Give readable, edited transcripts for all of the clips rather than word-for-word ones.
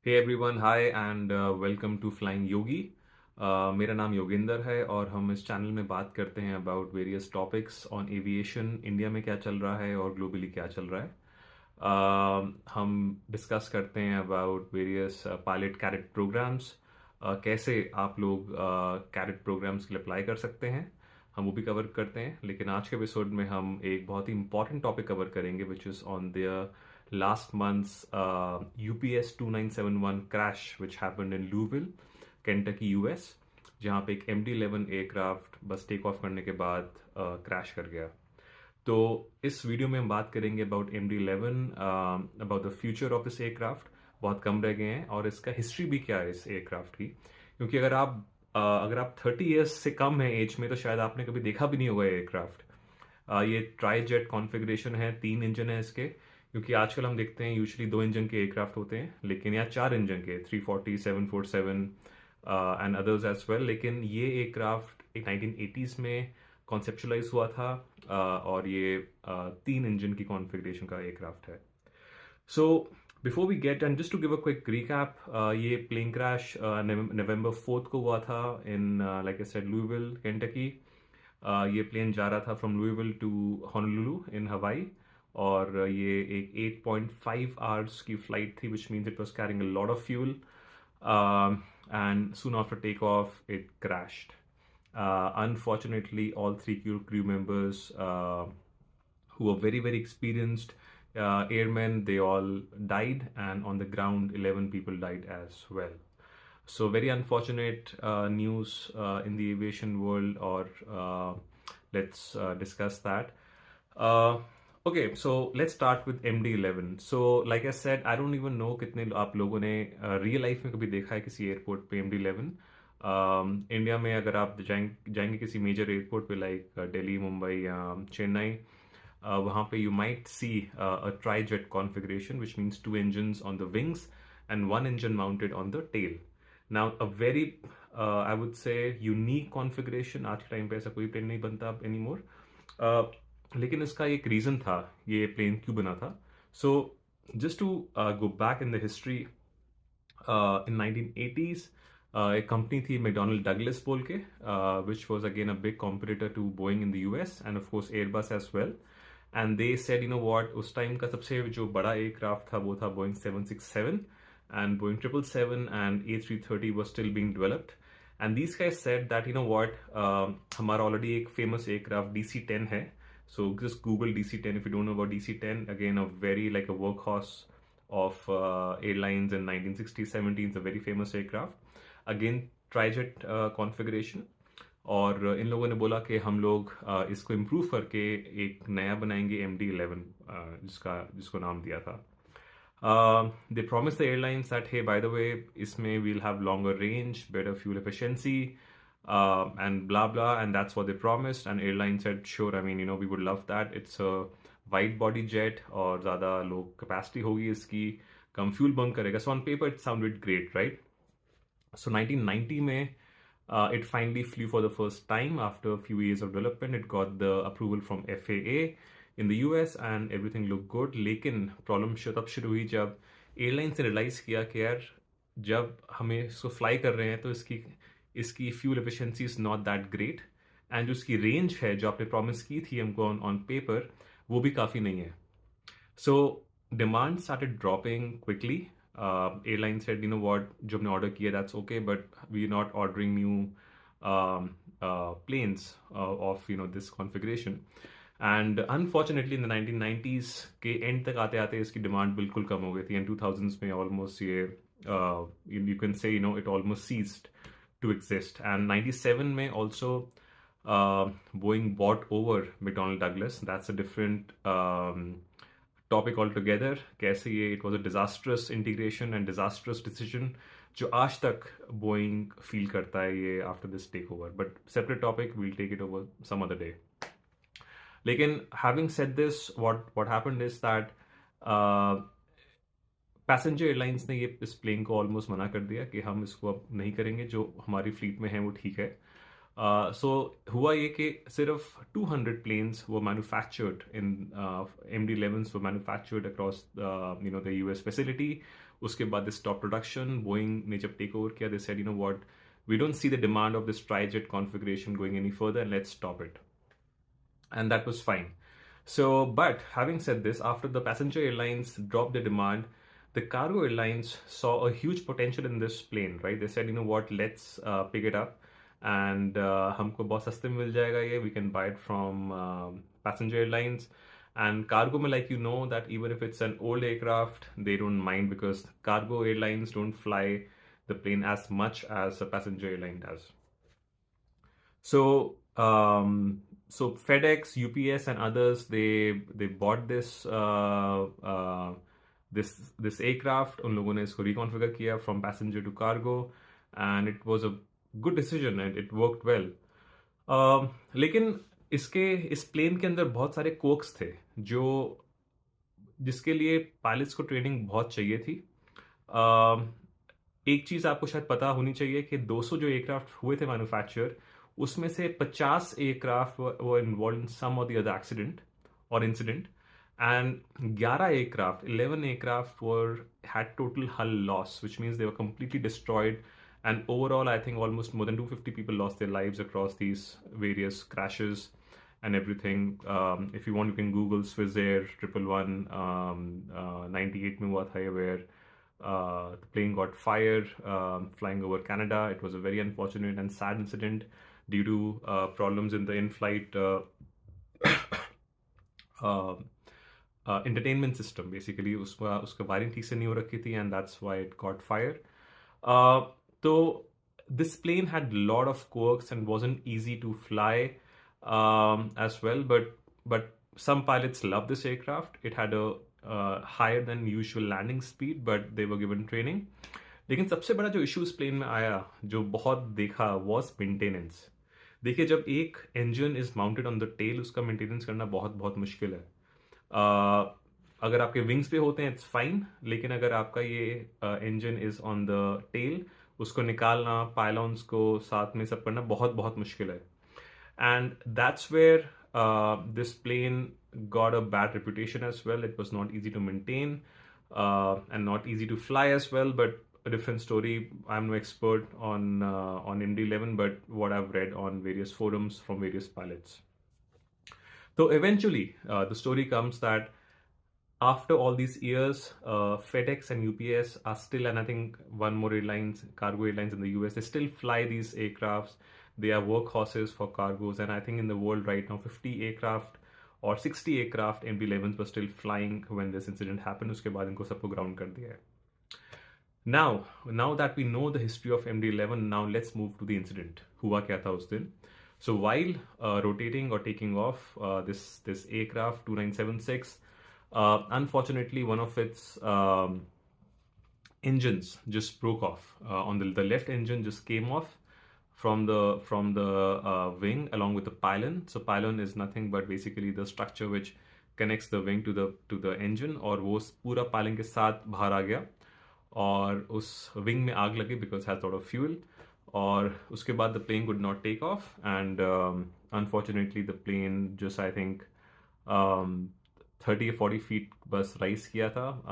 Hey everyone, hi and welcome to flying yogi. मेरा नाम योगिंदर है और हम इस चैनल में बात करते हैं about various topics on aviation. India में क्या चल रहा है और ग्लोबली क्या चल रहा है। हम डिस्कस करते हैं about various pilot cadet programs, कैसे आप लोग कैडेट प्रोग्राम्स के लिए अप्लाई कर सकते हैं, हम वो भी कवर करते हैं। लेकिन आज के एपिसोड में हम एक बहुत ही इंपॉर्टेंट टॉपिक कवर करेंगे which is on their last month's UPS 2971 crash which happened in Louisville, Kentucky, US, जहाँ पे एक MD11 एयरक्राफ्ट बस टेक ऑफ करने के बाद क्रैश कर गया। तो इस वीडियो में हम बात करेंगे about MD11, about the future of this aircraft. बहुत कम रह गए हैं और इसका हिस्ट्री भी क्या है इस एयरक्राफ्ट की, क्योंकि अगर आप 30 ईयर्स से कम है एज में तो शायद आपने कभी देखा भी नहीं होगा एयरक्राफ्ट। ये ट्राइजेट कॉन्फ़िगरेशन है, 3 इंजन है इसके, क्योंकि आजकल हम देखते हैं यूजुअली 2 इंजन के एयरक्राफ्ट होते हैं, लेकिन यहाँ 4 इंजन के 340, 747 एंड अदर्स एज वेल। लेकिन ये एयरक्राफ्ट एक 1980s में कॉन्सेप्चुलाइज हुआ था, और ये 3 इंजन की कॉन्फ़िगरेशन का एयरक्राफ्ट है। So before we get and just to give a quick recap, ये प्लेन क्रैश नवंबर 4th को हुआ था इन लाइक आई सेड लुइविल, केंटकी। ये प्लेन जा रहा था फ्रॉम लुइविल टू होनोलुलु इन हवाई, और ये एक 8.5 आवर्स की फ्लाइट थी, which means it was carrying a lot of fuel, and soon after take off it crashed. Unfortunately, all three crew members, who were very, very experienced airmen, they all died, and on the ground, 11 people died as well. So very unfortunate news in the aviation world, or let's discuss that. Uh, okay, so let's start with MD11. So like I said, I don't even know कितने आप लोगों ने real life में कभी देखा है किसी airport पे MD11। इंडिया में अगर आप जाएंगे किसी मेजर एयरपोर्ट पे, लाइक दिल्ली, मुंबई या चेन्नई, वहाँ पे you might see a trijet configuration, which means 2 engines on the wings and 1 engine mounted on the tail. Now a very I would say unique configuration, आज के टाइम पे ऐसा कोई प्लेन नहीं बनता अब anymore. लेकिन इसका एक रीज़न था ये प्लेन क्यों बना था। So just to go back in the history, in 1980s एक कंपनी थी मैकडोनल्ड डगलस बोल के, which was again a big competitor to Boeing in the US and of course Airbus as well. And they said, you know what, उस time का सबसे जो बड़ा aircraft था वो था Boeing 767, and Boeing 777 and A330 was still being developed. And these guys said that, you know what, हमारा already एक फेमस एयरक्राफ्ट DC-10 है. So just Google DC-10 if you don't know about DC-10. Again, a very like a workhorse of airlines in 1960s, 70s, a very famous aircraft. Again, trijet configuration. और इन लोगों ने बोला कि हम लोग इसको improve करके एक नया बनाएंगे MD11, जिसको नाम दिया था। They promised the airlines that, hey, by the way, इसमें we'll have longer range, better fuel efficiency, and blah blah, and that's what they promised. And airline said, sure, I mean, we would love that. It's a wide body jet और ज़्यादा low capacity होगी इसकी, कम fuel burn करेगा. So on paper it sounded great, right? So 1990 में it finally flew for the first time after a few years of development. It got the approval from FAA in the US and everything looked good. लेकिन problem तब शुरू हुई जब airlines ने realise किया कि यार जब हमें इसको फ्लाई कर रहे हैं तो इसकी fuel efficiency is not that great, and जो इसकी रेंज है जो आपने प्रॉमिस की थी हमको ऑन पेपर, वो भी काफ़ी नहीं है. So demand started dropping quickly. Airline said, you know what, जो हमने ऑर्डर किया that's okay, but we are not ordering new planes of this configuration. And unfortunately in the 1990s के end तक आते आते इसकी डिमांड बिल्कुल कम हो गई थी, and 2000s में almost ये you can say it almost ceased to exist. And 97 में also Boeing bought over McDonnell Douglas. That's a different topic all together. कैसे ये it was a disastrous integration and disastrous decision जो आज तक Boeing feel करता है ये after this takeover, but separate topic, we'll take it over some other day. लेकिन having said this, what happened is that passenger airlines ने ये इस प्लेन को ऑलमोस्ट मना कर दिया कि हम इसको अब नहीं करेंगे, जो हमारी फ्लीट में है वो ठीक है. सो हुआ ये कि सिर्फ 200 planes were manufactured in MD11's were manufactured across the US facility. उसके बाद they stopped production. Boeing ने जब take over किया, they said, you know what, we don't see the demand of this trijet configuration going any further, and let's stop it. And that was fine. So, but having said this, after the passenger airlines dropped the demand, the cargo airlines saw a huge potential in this plane, right? They said, you know what, let's pick it up, and हमको बहुत सस्ते में मिल जाएगा ये. We can buy it from passenger airlines. And cargo में, like, you know that even if it's an old aircraft, they don't mind because cargo airlines don't fly the plane as much as a passenger airline does. So, so FedEx, UPS, and others, they bought this aircraft. उन लोगों ने इसको reconfigure किया from passenger to cargo, and it was a good decision and it worked well. लेकिन इस plane के अंदर बहुत सारे कोक्स थे जिसके लिए पायलट्स को ट्रेनिंग बहुत चाहिए थी. एक चीज़ आपको शायद पता होनी चाहिए कि 200 जो एयरक्राफ्ट हुए थे मैन्युफैक्चर, उसमें से 50 एयरक्राफ्ट वर इन्वॉल्व इन सम और द अदर एक्सीडेंट और incident, and 11 aircraft had total hull loss, which means they were completely destroyed. And overall, I think almost more than 250 people lost their lives across these various crashes and everything. If you want, you can Google Swiss Air 111 98 में हुआ था, where the plane got fired flying over Canada. It was a very unfortunate and sad incident due to problems in the in-flight entertainment system. Basically, उसका wiring ठीक से नहीं हो रखी थी, and that's why it got fired. So this plane had a lot of quirks and wasn't easy to fly as well. But some pilots loved this aircraft. It had a higher than usual landing speed, but they were given training. लेकिन सबसे बड़ा जो issue इस plane में आया, जो बहुत देखा, was maintenance. देखिए, जब एक engine is mounted on the tail, उसका maintenance करना बहुत बहुत मुश्किल है. अगर आपके विंग्स पे होते हैं, इट्स फाइन, लेकिन अगर आपका ये engine is on the tail, उसको निकालना, पायलॉन्स को साथ में सब करना बहुत बहुत मुश्किल है. And that's where this plane got a bad reputation as well. It was not easy to maintain and not easy to fly as well, but a different story. I'm no expert on MD11, but what I've read on various forums from various pilots. So eventually, the story comes that after all these years, FedEx and UPS are still, and I think one more cargo airlines in the US, they still fly these aircrafts. They are workhorses for cargos, and I think in the world right now, 50 aircraft or 60 aircraft MD11s were still flying when this incident happened. उसके बाद इनको सबको ground कर दिया है. Now that we know the history of MD11, now let's move to the incident. हुआ क्या था उस दिन? So while rotating or taking off this aircraft 2976, unfortunately, one of its engines just broke off. On the left engine just came off from the wing along with the pylon. So pylon is nothing but basically the structure which connects the wing to the engine, और वो पूरा pylon के साथ बाहर आ गया और उस wing में आग लगी because it had a lot of fuel. और उसके बाद the plane could not take off, and unfortunately the plane just, I think, 30 or 40 feet बस राइज किया था,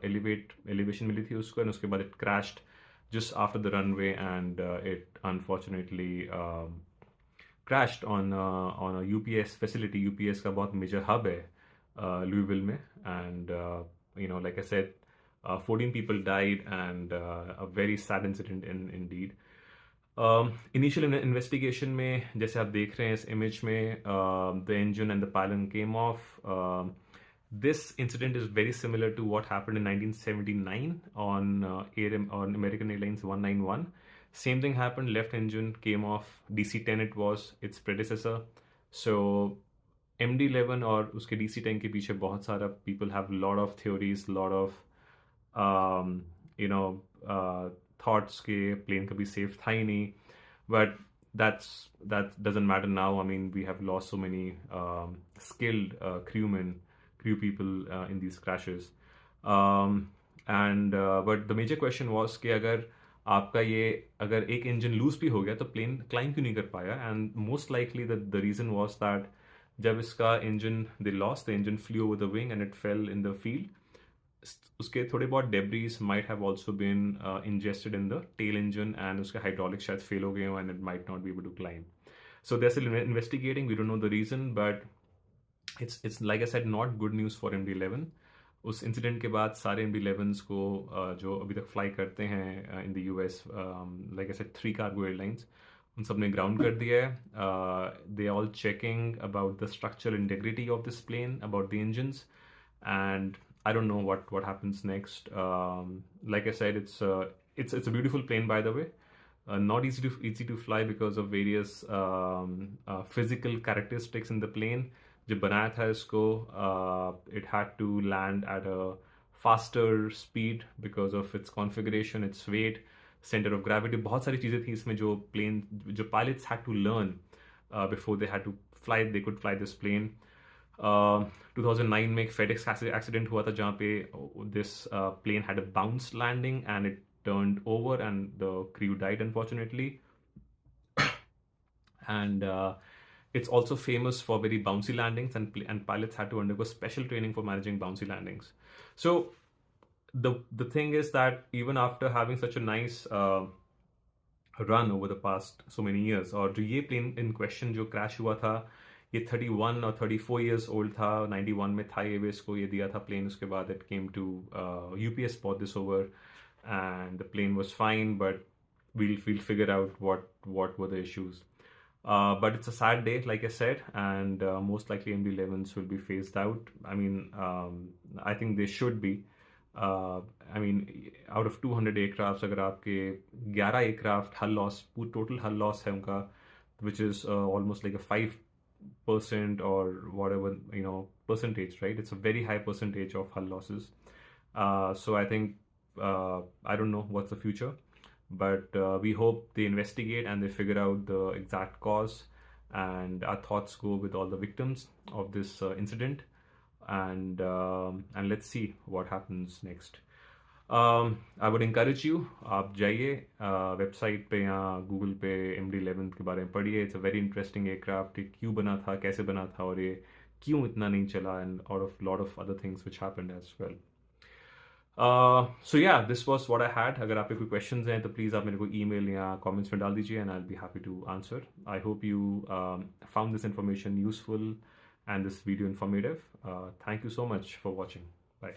elevation मिली थी उसको, and उसके बाद it crashed just after the runway, and it unfortunately crashed on a UPS facility. UPS का बहुत major hub है Louisville में, and like I said, 14 people died, and a very sad incident indeed. Initial investigation में, जैसे आप देख रहे हैं इस image में, the engine and the pylon came off. This incident is very similar to what happened in 1979 on American Airlines 191. Same thing happened. Left engine came off. DC-10 it was, its predecessor. So MD11 और उसके DC-10 के पीछे बहुत सारा people have a lot of theories, lot of thoughts के plane कभी safe था ही नहीं. But that doesn't matter now. I mean, we have lost so many skilled crew people in these crashes. But the major question was कि अगर एक engine loose भी हो गया तो plane climb क्यों नहीं कर पाया? And most likely the reason was that जब इसका engine, they lost the engine, flew over the wing and it fell in the field. उसके थोड़े बहुत debris might have also been ingested in the tail engine and उसके hydraulics शायद fail हो गए हो and it might not be able to climb. So they're still investigating. We don't know the reason, but it's like I said, not good news for MD11. उस incident के बाद सारे MD11s को जो अभी तक फ्लाई करते हैं in the US, like I said 3 cargo airlines, उन सब ने ग्राउंड कर दिया है. They all checking about the structural integrity of this plane, about the engines, and I don't know what happens next. Like I said, it's a beautiful plane, by the way. Not easy to fly because of various physical characteristics in the plane. जब बनाया था इसको, it had to land at a faster speed because of its configuration, its weight, center of gravity. बहुत सारी चीज़ें थी इसमें जो pilots had to learn before they had to fly. They could fly this plane. 2009 में एक FedEx accident हुआ था जहाँ पे this plane had a bounce landing and it turned over and the crew died, unfortunately. And it's also famous for very bouncy landings, and pilots had to undergo special training for managing bouncy landings. So the thing is that even after having such a nice run over the past so many years, और जो ये plane in question जो crash हुआ था, ये 31 or 34 years old था, 91 में Thai Airways को ये दिया था plane. उसके बाद it came to UPS bought this over and the plane was fine, but we'll figure out what were the issues. But it's a sad day, like I said, and most likely MD11s will be phased out. I mean, I think they should be. I mean, out of 200 aircrafts, अगर आपके 11 aircraft hull loss, total hull loss है उनका, which is almost like a 5% or whatever, percentage, right? It's a very high percentage of hull losses. So I think, I don't know what's the future, but we hope they investigate and they figure out the exact cause, and our thoughts go with all the victims of this incident, and let's see what happens next. I would encourage you, आप जाइए website पे या Google पे MD11 के बारे में पढ़िए. It's a very interesting aircraft. ये क्यों बना था, कैसे बना था, और ये क्यों इतना नहीं चला, and lot of other things which happened as well. So yeah, this was what I had. अगर आपके कोई questions हैं तो please आप मेरे को email या comments में डाल दीजिए, and I'll be happy to answer. I hope you found this information useful and this video informative. Thank you so much for watching. Bye.